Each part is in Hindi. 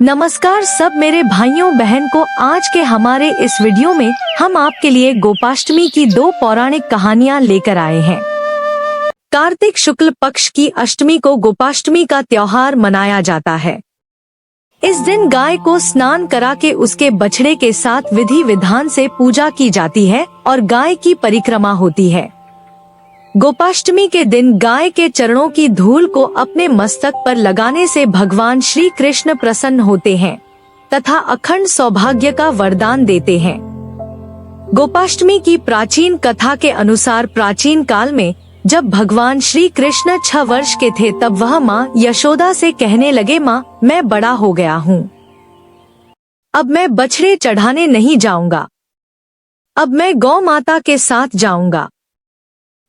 नमस्कार सब मेरे भाइयों बहन को। आज के हमारे इस वीडियो में हम आपके लिए गोपाष्टमी की दो पौराणिक कहानियां लेकर आए हैं। कार्तिक शुक्ल पक्ष की अष्टमी को गोपाष्टमी का त्योहार मनाया जाता है। इस दिन गाय को स्नान करा के उसके बछड़े के साथ विधि विधान से पूजा की जाती है और गाय की परिक्रमा होती है। गोपाष्टमी के दिन गाय के चरणों की धूल को अपने मस्तक पर लगाने से भगवान श्री कृष्ण प्रसन्न होते हैं तथा अखंड सौभाग्य का वरदान देते हैं। गोपाष्टमी की प्राचीन कथा के अनुसार प्राचीन काल में जब भगवान श्री कृष्ण 6 वर्ष के थे तब वह माँ यशोदा से कहने लगे, माँ मैं बड़ा हो गया हूँ, अब मैं बछड़े चढ़ाने नहीं जाऊंगा, अब मैं गौ माता के साथ जाऊंगा।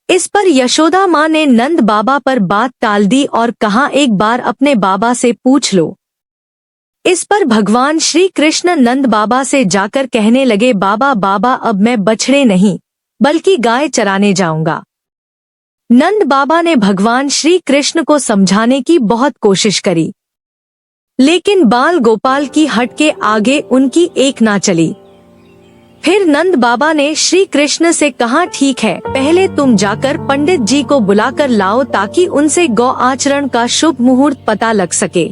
इस पर यशोदा माँ ने नंद बाबा पर बात टाल दी और कहा, एक बार अपने बाबा से पूछ लो। इस पर भगवान श्री कृष्ण नंद बाबा से जाकर कहने लगे, बाबा बाबा अब मैं बछड़े नहीं बल्कि गाय चराने जाऊंगा। नंद बाबा ने भगवान श्री कृष्ण को समझाने की बहुत कोशिश करी, लेकिन बाल गोपाल की हट के आगे उनकी एक ना चली। फिर नंद बाबा ने श्री कृष्ण से कहा, ठीक है, पहले तुम जाकर पंडित जी को बुलाकर लाओ ताकि उनसे गौ आचरण का शुभ मुहूर्त पता लग सके।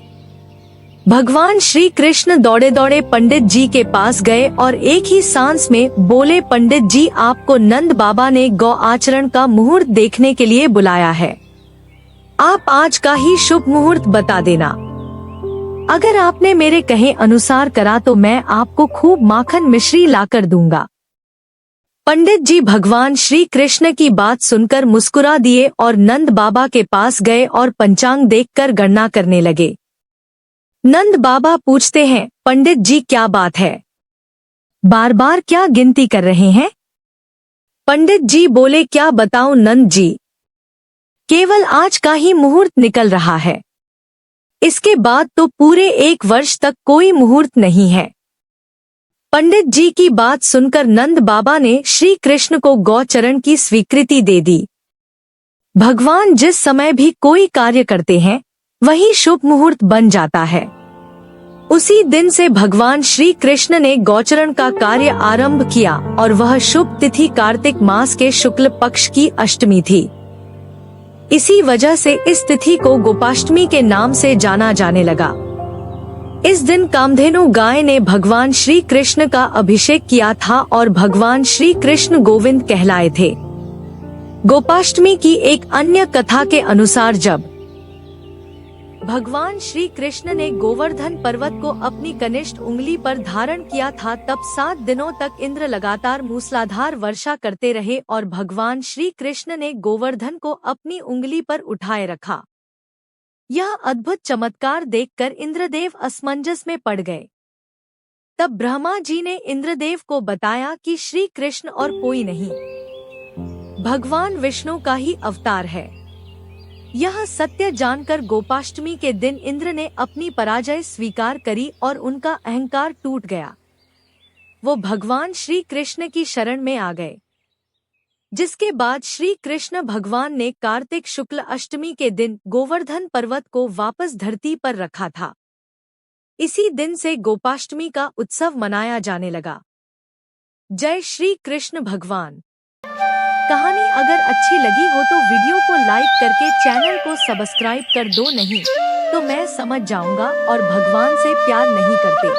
भगवान श्री कृष्ण दौड़े दौड़े पंडित जी के पास गए और एक ही सांस में बोले, पंडित जी आपको नंद बाबा ने गौ आचरण का मुहूर्त देखने के लिए बुलाया है, आप आज का ही शुभ मुहूर्त बता देना। अगर आपने मेरे कहे अनुसार करा तो मैं आपको खूब माखन मिश्री लाकर दूंगा। पंडित जी भगवान श्री कृष्ण की बात सुनकर मुस्कुरा दिए और नंद बाबा के पास गए और पंचांग देखकर गणना करने लगे। नंद बाबा पूछते हैं, पंडित जी क्या बात है, बार बार क्या गिनती कर रहे हैं? पंडित जी बोले, क्या बताऊं नंद जी, केवल आज का ही मुहूर्त निकल रहा है, इसके बाद तो पूरे 1 वर्ष तक कोई मुहूर्त नहीं है। पंडित जी की बात सुनकर नंद बाबा ने श्री कृष्ण को गौचरण की स्वीकृति दे दी। भगवान जिस समय भी कोई कार्य करते हैं वही शुभ मुहूर्त बन जाता है। उसी दिन से भगवान श्री कृष्ण ने गौचरण का कार्य आरंभ किया और वह शुभ तिथि कार्तिक मास के शुक्ल पक्ष की अष्टमी थी। इसी वजह से इस तिथि को गोपाष्टमी के नाम से जाना जाने लगा। इस दिन कामधेनु गाय ने भगवान श्री कृष्ण का अभिषेक किया था और भगवान श्री कृष्ण गोविंद कहलाए थे। गोपाष्टमी की एक अन्य कथा के अनुसार जब भगवान श्री कृष्ण ने गोवर्धन पर्वत को अपनी कनिष्ठ उंगली पर धारण किया था तब 7 दिनों तक इंद्र लगातार मूसलाधार वर्षा करते रहे और भगवान श्री कृष्ण ने गोवर्धन को अपनी उंगली पर उठाए रखा। यह अद्भुत चमत्कार देखकर इंद्रदेव असमंजस में पड़ गए। तब ब्रह्मा जी ने इंद्रदेव को बताया कि श्री कृष्ण और कोई नहीं, भगवान विष्णु का ही अवतार है। यह सत्य जानकर गोपाष्टमी के दिन इंद्र ने अपनी पराजय स्वीकार करी और उनका अहंकार टूट गया। वो भगवान श्री कृष्ण की शरण में आ गए, जिसके बाद श्री कृष्ण भगवान ने कार्तिक शुक्ल अष्टमी के दिन गोवर्धन पर्वत को वापस धरती पर रखा था। इसी दिन से गोपाष्टमी का उत्सव मनाया जाने लगा। जय श्री कृष्ण भगवान। कहानी अगर अच्छी लगी हो तो वीडियो को लाइक करके चैनल को सब्सक्राइब कर दो, नहीं तो मैं समझ जाऊंगा और भगवान से प्यार नहीं करते।